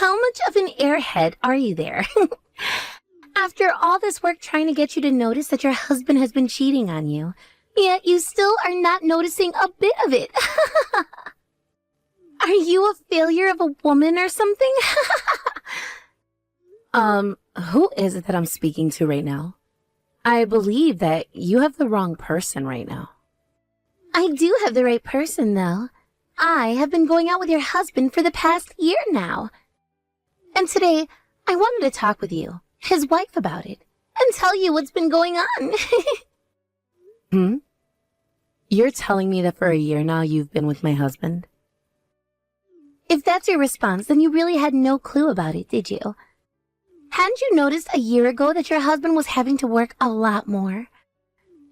How much of an airhead are you there? After all this work trying to get you to notice that your husband has been cheating on you, yet you still are not noticing a bit of it. Are you a failure of a woman or something? Who is it that I'm speaking to right now? I believe that you have the wrong person right now. I do have the right person, though. I have been going out with your husband for the past year now. And today, I wanted to talk with you, his wife, about it, and tell you what's been going on. You're telling me that for a year now you've been with my husband? If that's your response, then you really had no clue about it, did you? Hadn't you noticed a year ago that your husband was having to work a lot more?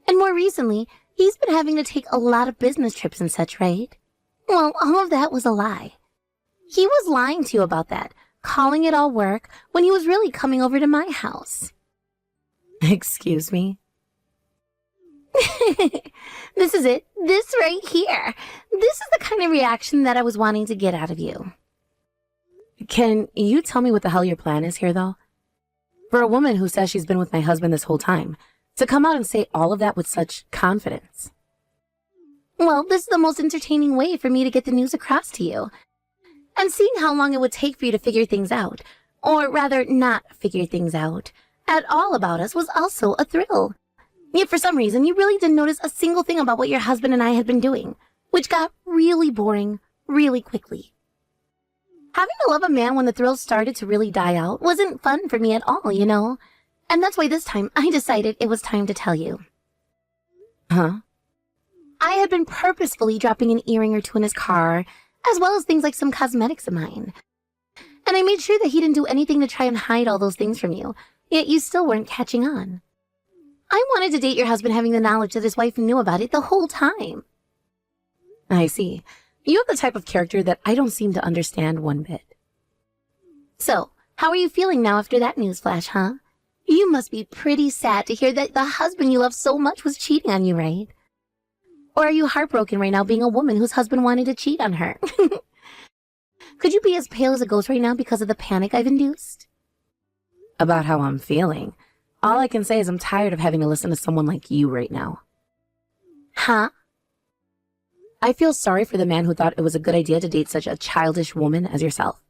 And more recently, he's been having to take a lot of business trips and such, right? Well, all of that was a lie. He was lying to you about that, calling it all work, when he was really coming over to my house. Excuse me? This is it. This right here. This is the kind of reaction that I was wanting to get out of you. Can you tell me what the hell your plan is here, though? For a woman who says she's been with my husband this whole time, to come out and say all of that with such confidence. Well, this is the most entertaining way for me to get the news across to you. And seeing how long it would take for you to figure things out, or rather not figure things out, at all about us was also a thrill. Yet for some reason, you really didn't notice a single thing about what your husband and I had been doing, which got really boring really quickly. Having to love a man when the thrills started to really die out wasn't fun for me at all, you know? And that's why this time I decided it was time to tell you. Huh? I had been purposefully dropping an earring or two in his car, as well as things like some cosmetics of mine. And I made sure that he didn't do anything to try and hide all those things from you, yet you still weren't catching on. I wanted to date your husband having the knowledge that his wife knew about it the whole time. I see. You have the type of character that I don't seem to understand one bit. So, how are you feeling now after that news flash, huh? You must be pretty sad to hear that the husband you love so much was cheating on you, right? Or are you heartbroken right now being a woman whose husband wanted to cheat on her? Could you be as pale as a ghost right now because of the panic I've induced? About how I'm feeling. All I can say is I'm tired of having to listen to someone like you right now. Huh? I feel sorry for the man who thought it was a good idea to date such a childish woman as yourself.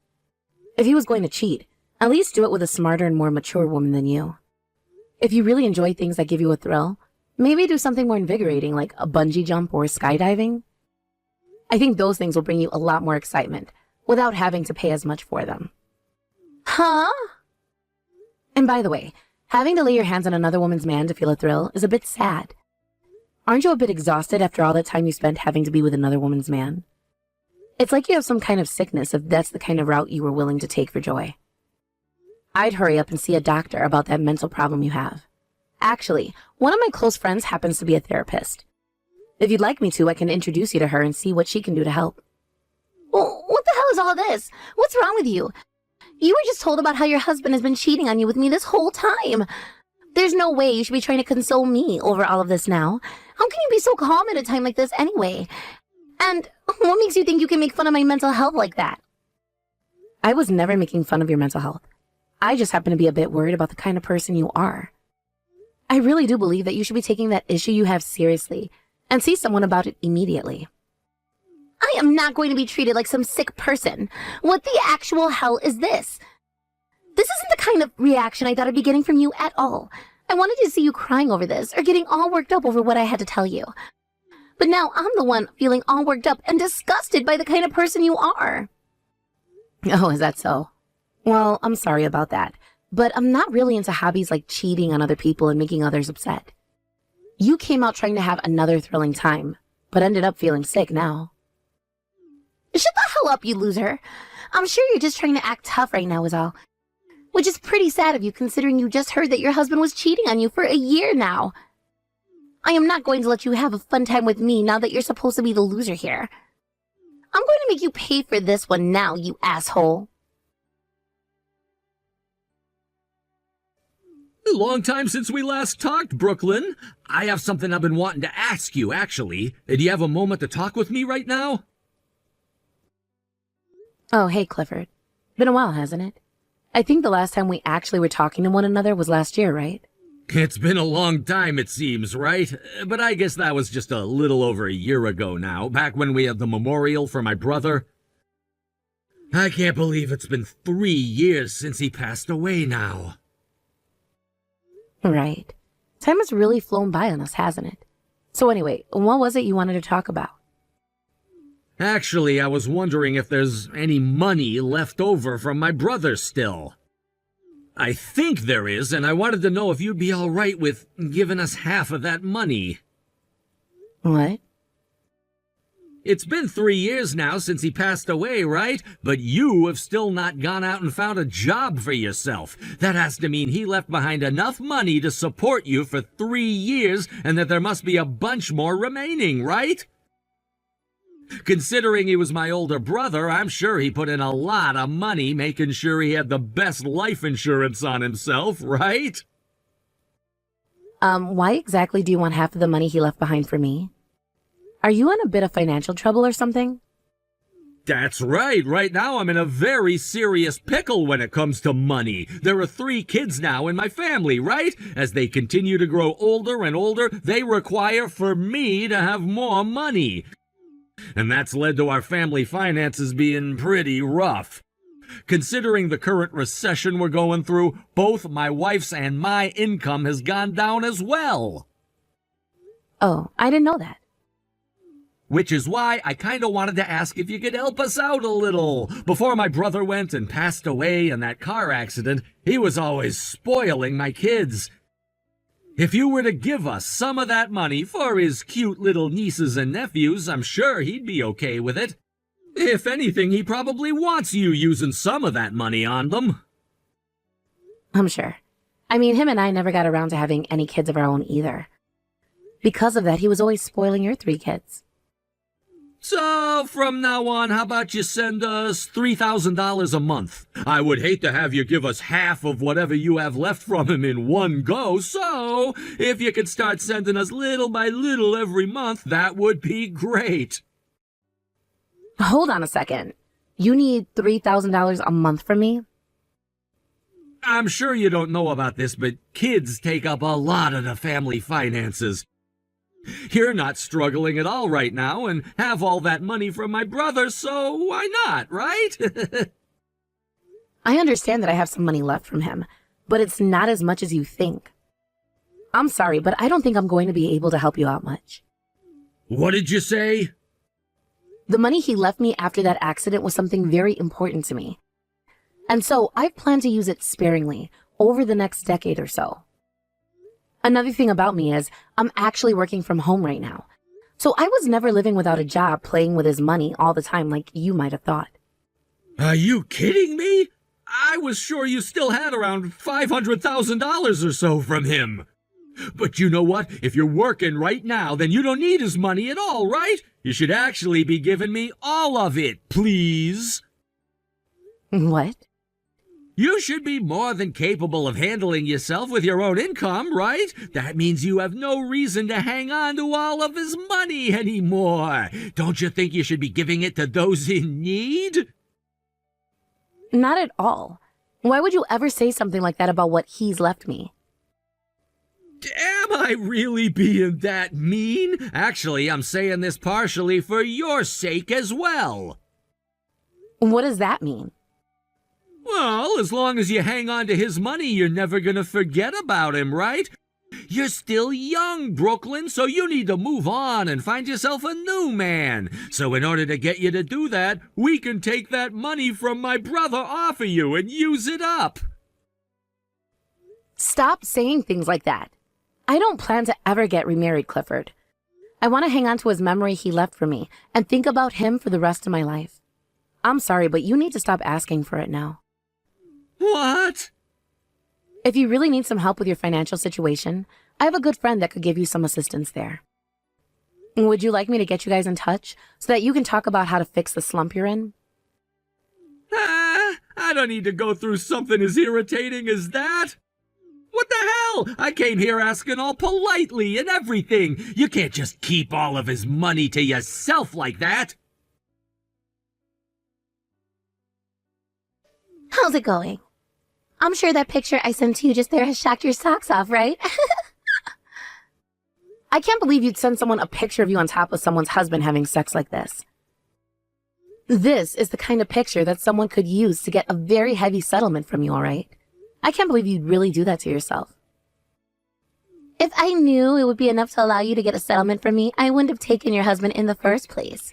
If he was going to cheat, at least do it with a smarter and more mature woman than you. If you really enjoy things that give you a thrill, maybe do something more invigorating like a bungee jump or skydiving. I think those things will bring you a lot more excitement without having to pay as much for them. Huh? And by the way, having to lay your hands on another woman's man to feel a thrill is a bit sad. Aren't you a bit exhausted after all that time you spent having to be with another woman's man? It's like you have some kind of sickness if that's the kind of route you were willing to take for joy. I'd hurry up and see a doctor about that mental problem you have. Actually, one of my close friends happens to be a therapist. If you'd like me to, I can introduce you to her and see what she can do to help. Well, what the hell is all this? What's wrong with you? You were just told about how your husband has been cheating on you with me this whole time. There's no way you should be trying to console me over all of this now. How can you be so calm at a time like this anyway? And what makes you think you can make fun of my mental health like that? I was never making fun of your mental health. I just happen to be a bit worried about the kind of person you are. I really do believe that you should be taking that issue you have seriously and see someone about it immediately. I am not going to be treated like some sick person. What the actual hell is this? This isn't the kind of reaction I thought I'd be getting from you at all. I wanted to see you crying over this or getting all worked up over what I had to tell you. But now I'm the one feeling all worked up and disgusted by the kind of person you are. Oh, is that so? Well, I'm sorry about that, but I'm not really into hobbies like cheating on other people and making others upset. You came out trying to have another thrilling time, but ended up feeling sick now. Shut the hell up, you loser. I'm sure you're just trying to act tough right now is all. Which is pretty sad of you considering you just heard that your husband was cheating on you for a year now. I am not going to let you have a fun time with me now that you're supposed to be the loser here. I'm going to make you pay for this one now, you asshole. Long time since we last talked, Brooklyn. I have something I've been wanting to ask you, actually. Do you have a moment to talk with me right now? Oh, hey, Clifford. Been a while, hasn't it? I think the last time we actually were talking to one another was last year, right? It's been a long time, it seems, right? But I guess that was just a little over a year ago now, back when we had the memorial for my brother. I can't believe it's been 3 years since he passed away now. Right. Time has really flown by on us, hasn't it? So anyway, what was it you wanted to talk about? Actually, I was wondering if there's any money left over from my brother still. I think there is, and I wanted to know if you'd be all right with giving us half of that money. What? It's been 3 years now since he passed away, right? But you have still not gone out and found a job for yourself. That has to mean he left behind enough money to support you for 3 years, and that there must be a bunch more remaining, right? Considering he was my older brother, I'm sure he put in a lot of money making sure he had the best life insurance on himself, right? Why exactly do you want half of the money he left behind for me? Are you in a bit of financial trouble or something? That's right. Right now I'm in a very serious pickle when it comes to money. There are 3 kids now in my family, right? As they continue to grow older and older, they require for me to have more money. And that's led to our family finances being pretty rough. Considering the current recession we're going through, both my wife's and my income has gone down as well. Oh, I didn't know that. Which is why I kinda wanted to ask if you could help us out a little. Before my brother went and passed away in that car accident, he was always spoiling my kids. If you were to give us some of that money for his cute little nieces and nephews, I'm sure he'd be okay with it. If anything, he probably wants you using some of that money on them. I'm sure. I mean, him and I never got around to having any kids of our own either. Because of that, he was always spoiling your 3 kids. So, from now on, how about you send us $3,000 a month? I would hate to have you give us half of whatever you have left from him in one go, so if you could start sending us little by little every month, that would be great. Hold on a second. You need $3,000 a month from me? I'm sure you don't know about this, but kids take up a lot of the family finances. You're not struggling at all right now and have all that money from my brother, so why not, right? I understand that I have some money left from him, but it's not as much as you think. I'm sorry, but I don't think I'm going to be able to help you out much. What did you say? The money he left me after that accident was something very important to me. And so I plan to use it sparingly over the next decade or so. Another thing about me is I'm actually working from home right now. So I was never living without a job playing with his money all the time like you might have thought. Are you kidding me? I was sure you still had around $500,000 or so from him. But you know what? If you're working right now, then you don't need his money at all, right? You should actually be giving me all of it, please. What? You should be more than capable of handling yourself with your own income, right? That means you have no reason to hang on to all of his money anymore. Don't you think you should be giving it to those in need? Not at all. Why would you ever say something like that about what he's left me? Am I really being that mean? Actually, I'm saying this partially for your sake as well. What does that mean? Well, as long as you hang on to his money, you're never gonna forget about him, right? You're still young, Brooklyn, so you need to move on and find yourself a new man. So in order to get you to do that, we can take that money from my brother off of you and use it up. Stop saying things like that. I don't plan to ever get remarried, Clifford. I want to hang on to his memory he left for me and think about him for the rest of my life. I'm sorry, but you need to stop asking for it now. What? If you really need some help with your financial situation, I have a good friend that could give you some assistance there. Would you like me to get you guys in touch so that you can talk about how to fix the slump you're in? I don't need to go through something as irritating as that. What the hell? I came here asking all politely and everything. You can't just keep all of his money to yourself like that. How's it going? I'm sure that picture I sent to you just there has shocked your socks off, right? I can't believe you'd send someone a picture of you on top of someone's husband having sex like this. This is the kind of picture that someone could use to get a very heavy settlement from you, all right? I can't believe you'd really do that to yourself. If I knew it would be enough to allow you to get a settlement from me, I wouldn't have taken your husband in the first place.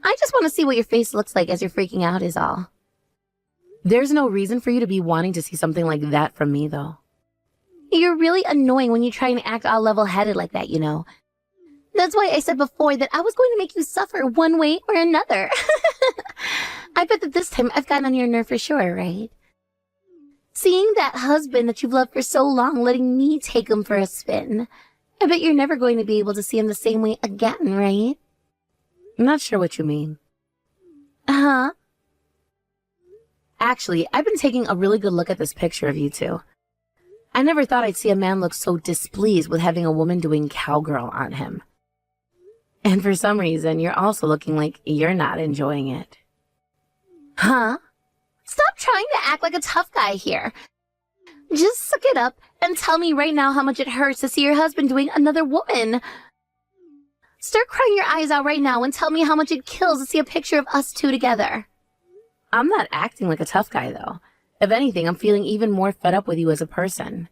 I just want to see what your face looks like as you're freaking out is all. There's no reason for you to be wanting to see something like that from me, though. You're really annoying when you try and act all level-headed like that, you know. That's why I said before that I was going to make you suffer one way or another. I bet that this time I've gotten on your nerve for sure, right? Seeing that husband that you've loved for so long letting me take him for a spin. I bet you're never going to be able to see him the same way again, right? I'm not sure what you mean. Huh? Actually, I've been taking a really good look at this picture of you two. I never thought I'd see a man look so displeased with having a woman doing cowgirl on him. And for some reason, you're also looking like you're not enjoying it. Huh? Stop trying to act like a tough guy here. Just suck it up and tell me right now how much it hurts to see your husband doing another woman. Start crying your eyes out right now and tell me how much it kills to see a picture of us two together. I'm not acting like a tough guy, though. If anything, I'm feeling even more fed up with you as a person.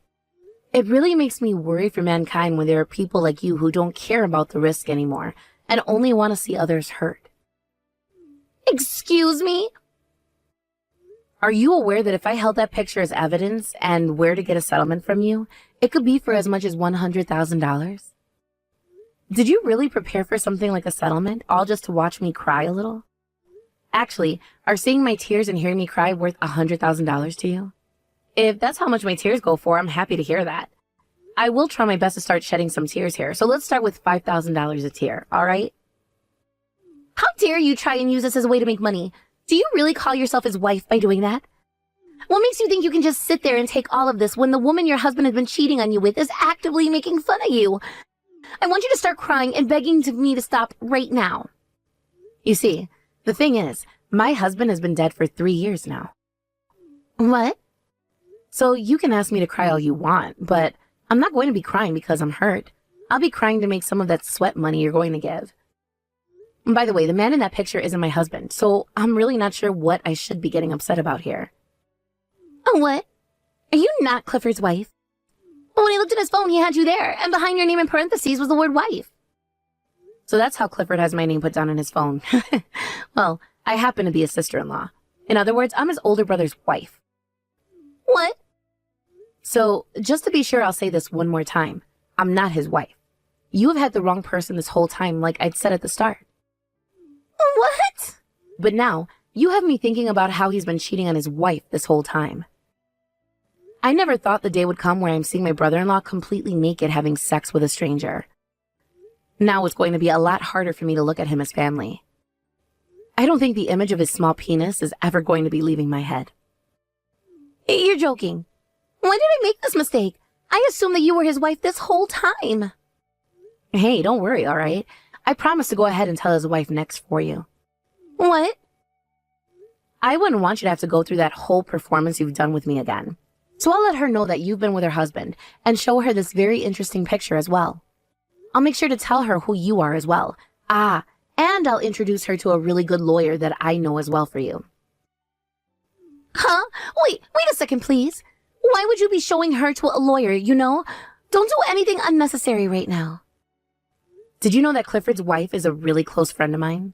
It really makes me worry for mankind when there are people like you who don't care about the risk anymore and only want to see others hurt. Excuse me? Are you aware that if I held that picture as evidence and where to get a settlement from you, it could be for as much as $100,000? Did you really prepare for something like a settlement, all just to watch me cry a little? Actually, are seeing my tears and hearing me cry worth $100,000 to you? If that's how much my tears go for, I'm happy to hear that. I will try my best to start shedding some tears here, so let's start with $5,000 a tear, all right? How dare you try and use this as a way to make money? Do you really call yourself his wife by doing that? What makes you think you can just sit there and take all of this when the woman your husband has been cheating on you with is actively making fun of you? I want you to start crying and begging me to stop right now. You see, the thing is, my husband has been dead for 3 years now. What? So you can ask me to cry all you want, but I'm not going to be crying because I'm hurt. I'll be crying to make some of that sweat money you're going to give. And by the way, the man in that picture isn't my husband, so I'm really not sure what I should be getting upset about here. Oh, what? Are you not Clifford's wife? Well, when he looked at his phone, he had you there, and behind your name in parentheses was the word wife. So that's how Clifford has my name put down on his phone. Well, I happen to be his sister-in-law. In other words, I'm his older brother's wife. What? So, just to be sure, I'll say this one more time. I'm not his wife. You have had the wrong person this whole time, like I'd said at the start. What? But now, you have me thinking about how he's been cheating on his wife this whole time. I never thought the day would come where I'm seeing my brother-in-law completely naked having sex with a stranger. Now it's going to be a lot harder for me to look at him as family. I don't think the image of his small penis is ever going to be leaving my head. You're joking. When did I make this mistake? I assumed that you were his wife this whole time. Hey, don't worry, all right? I promise to go ahead and tell his wife next for you. What? I wouldn't want you to have to go through that whole performance you've done with me again. So I'll let her know that you've been with her husband and show her this very interesting picture as well. I'll make sure to tell her who you are as well. And I'll introduce her to a really good lawyer that I know as well for you. Huh? Wait a second, please. Why would you be showing her to a lawyer, you know? Don't do anything unnecessary right now. Did you know that Clifford's wife is a really close friend of mine?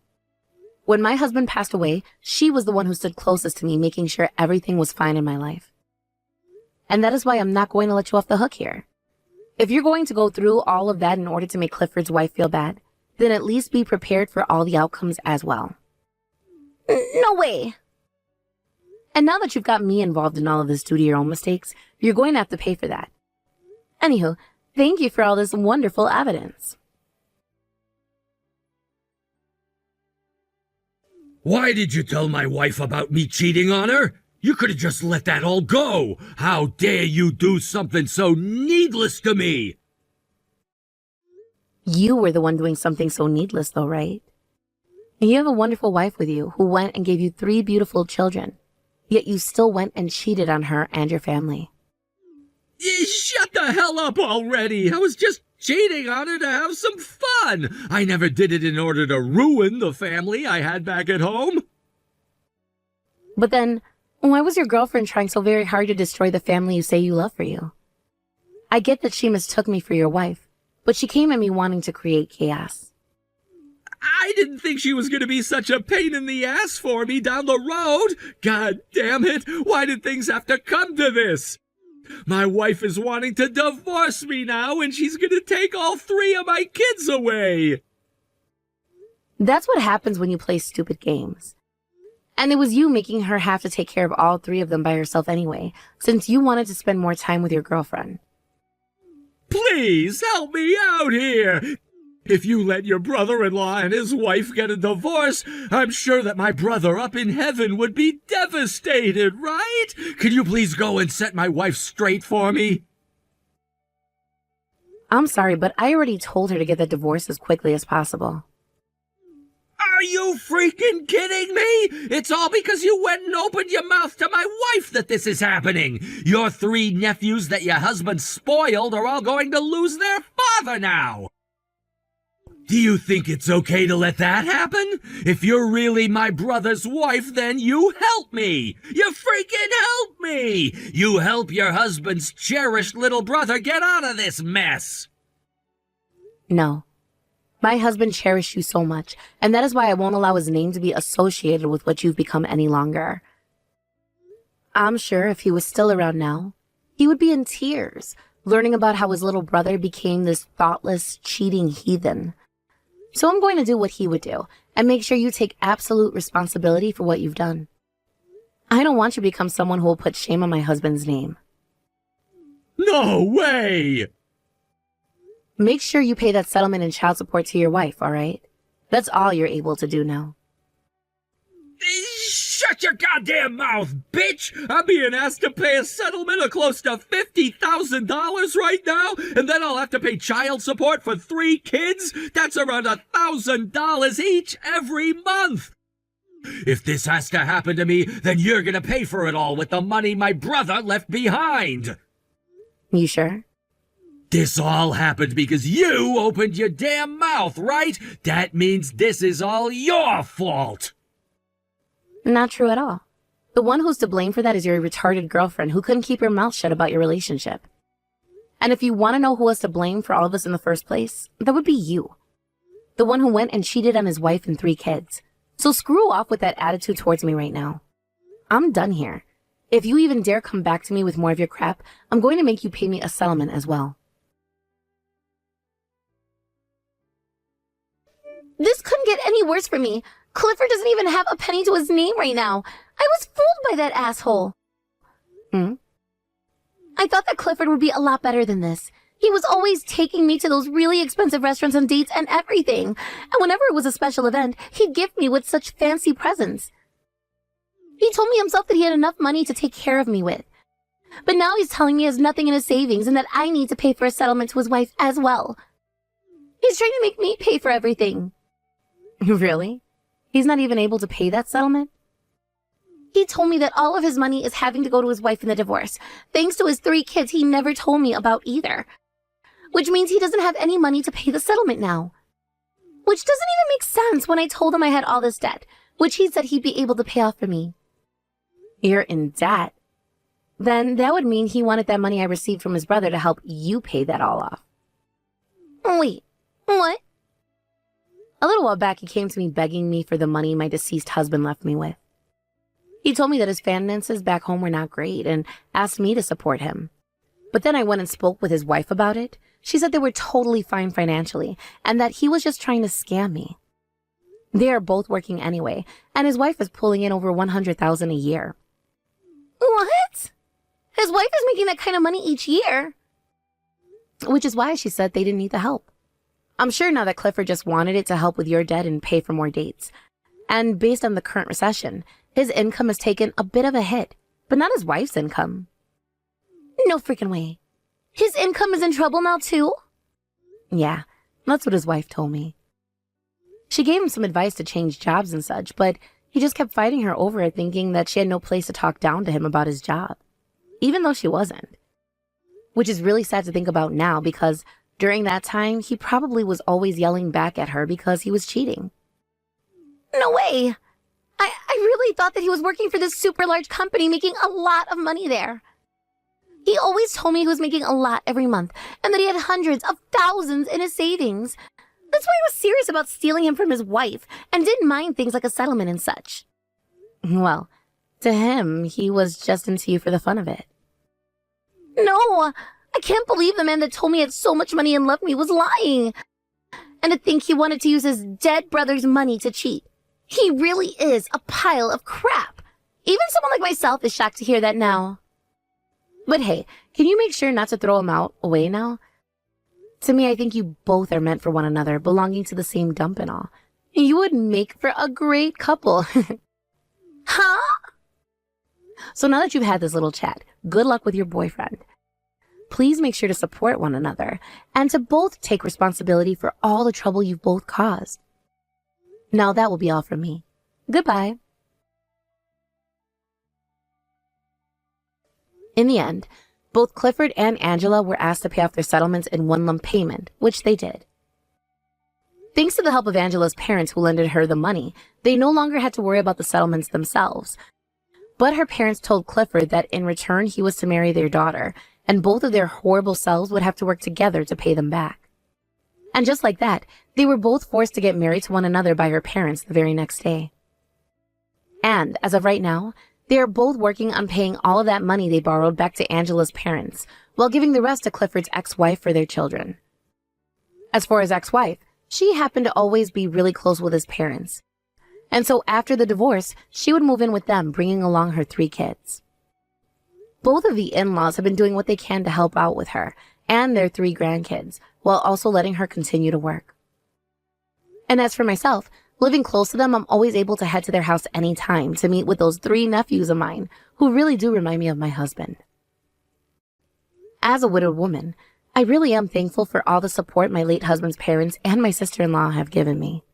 When my husband passed away, she was the one who stood closest to me, making sure everything was fine in my life. And that is why I'm not going to let you off the hook here. If you're going to go through all of that in order to make Clifford's wife feel bad, then at least be prepared for all the outcomes as well. No way. And now that you've got me involved in all of this due to your own mistakes, you're going to have to pay for that. Anywho, thank you for all this wonderful evidence. Why did you tell my wife about me cheating on her? You could have just let that all go. How dare you do something so needless to me? You were the one doing something so needless though, right? And you have a wonderful wife with you who went and gave you 3 beautiful children. Yet you still went and cheated on her and your family. Shut the hell up already! I was just cheating on her to have some fun! I never did it in order to ruin the family I had back at home. But then, why was your girlfriend trying so very hard to destroy the family you say you love for you? I get that she mistook me for your wife, but she came at me wanting to create chaos. I didn't think she was going to be such a pain in the ass for me down the road. God damn it, why did things have to come to this? My wife is wanting to divorce me now, and she's going to take all 3 of my kids away. That's what happens when you play stupid games. And it was you making her have to take care of all 3 of them by herself anyway, since you wanted to spend more time with your girlfriend. Please help me out here. If you let your brother-in-law and his wife get a divorce, I'm sure that my brother up in heaven would be devastated, right? Can you please go and set my wife straight for me? I'm sorry, but I already told her to get the divorce as quickly as possible. Are you freaking kidding me? It's all because you went and opened your mouth to my wife that this is happening. Your 3 nephews that your husband spoiled are all going to lose their father now. Do you think it's okay to let that happen? If you're really my brother's wife, then you help me! You freaking help me! You help your husband's cherished little brother get out of this mess! No. My husband cherished you so much, and that is why I won't allow his name to be associated with what you've become any longer. I'm sure if he was still around now, he would be in tears, learning about how his little brother became this thoughtless, cheating heathen. So I'm going to do what he would do, and make sure you take absolute responsibility for what you've done. I don't want you to become someone who will put shame on my husband's name. No way! Make sure you pay that settlement and child support to your wife, all right? That's all you're able to do now. Shut your goddamn mouth, bitch! I'm being asked to pay a settlement of close to $50,000 right now, and then I'll have to pay child support for 3 kids? That's around $1,000 each every month! If this has to happen to me, then you're gonna pay for it all with the money my brother left behind! You sure? This all happened because you opened your damn mouth, right? That means this is all your fault! Not true at all. The one who's to blame for that is your retarded girlfriend who couldn't keep her mouth shut about your relationship. And if you want to know who was to blame for all of this in the first place, that would be you. The one who went and cheated on his wife and 3 kids. So screw off with that attitude towards me right now. I'm done here. If you even dare come back to me with more of your crap, I'm going to make you pay me a settlement as well. This couldn't get any worse for me. Clifford doesn't even have a penny to his name right now. I was fooled by that asshole. I thought that Clifford would be a lot better than this. He was always taking me to those really expensive restaurants and dates and everything. And whenever it was a special event, he'd gift me with such fancy presents. He told me himself that he had enough money to take care of me with. But now he's telling me he has nothing in his savings and that I need to pay for a settlement to his wife as well. He's trying to make me pay for everything. Really? He's not even able to pay that settlement? He told me that all of his money is having to go to his wife in the divorce, thanks to his 3 kids he never told me about either. Which means he doesn't have any money to pay the settlement now. Which doesn't even make sense when I told him I had all this debt, which he said he'd be able to pay off for me. You're in debt? Then that would mean he wanted that money I received from his brother to help you pay that all off. Wait, what? A little while back, he came to me begging me for the money my deceased husband left me with. He told me that his finances back home were not great and asked me to support him. But then I went and spoke with his wife about it. She said they were totally fine financially and that he was just trying to scam me. They are both working anyway, and his wife is pulling in over $100,000 a year. What? His wife is making that kind of money each year. Which is why she said they didn't need the help. I'm sure now that Clifford just wanted it to help with your debt and pay for more dates. And based on the current recession, his income has taken a bit of a hit, but not his wife's income. No freaking way. His income is in trouble now too? Yeah, that's what his wife told me. She gave him some advice to change jobs and such, but He just kept fighting her over it, thinking that she had no place to talk down to him about his job, even though she wasn't. Which is really sad to think about now, because during that time, he probably was always yelling back at her because he was cheating. No way! I really thought that he was working for this super large company making a lot of money there. He always told me he was making a lot every month and that he had hundreds of thousands in his savings. That's why I was serious about stealing him from his wife and didn't mind things like a settlement and such. Well, to him, he was just into you for the fun of it. No, I can't believe the man that told me he had so much money and loved me was lying. And to think he wanted to use his dead brother's money to cheat. He really is a pile of crap. Even someone like myself is shocked to hear that now. But hey, can you make sure not to throw him away now? To me, I think you both are meant for one another, belonging to the same dump and all. You would make for a great couple. Huh? So now that you've had this little chat, good luck with your boyfriend. Please make sure to support one another and to both take responsibility for all the trouble you've both caused. Now that will be all from me. Goodbye. In the end, both Clifford and Angela were asked to pay off their settlements in one lump payment, which they did. Thanks to the help of Angela's parents who lended her the money, they no longer had to worry about the settlements themselves. But her parents told Clifford that in return he was to marry their daughter, and both of their horrible selves would have to work together to pay them back. And just like that, they were both forced to get married to one another by her parents the very next day. And, as of right now, they are both working on paying all of that money they borrowed back to Angela's parents, while giving the rest to Clifford's ex-wife for their children. As for his ex-wife, she happened to always be really close with his parents. And so after the divorce, she would move in with them, bringing along her 3 kids. Both of the in-laws have been doing what they can to help out with her and their 3 grandkids, while also letting her continue to work. And as for myself, living close to them, I'm always able to head to their house anytime to meet with those 3 nephews of mine, who really do remind me of my husband. As a widowed woman, I really am thankful for all the support my late husband's parents and my sister-in-law have given me.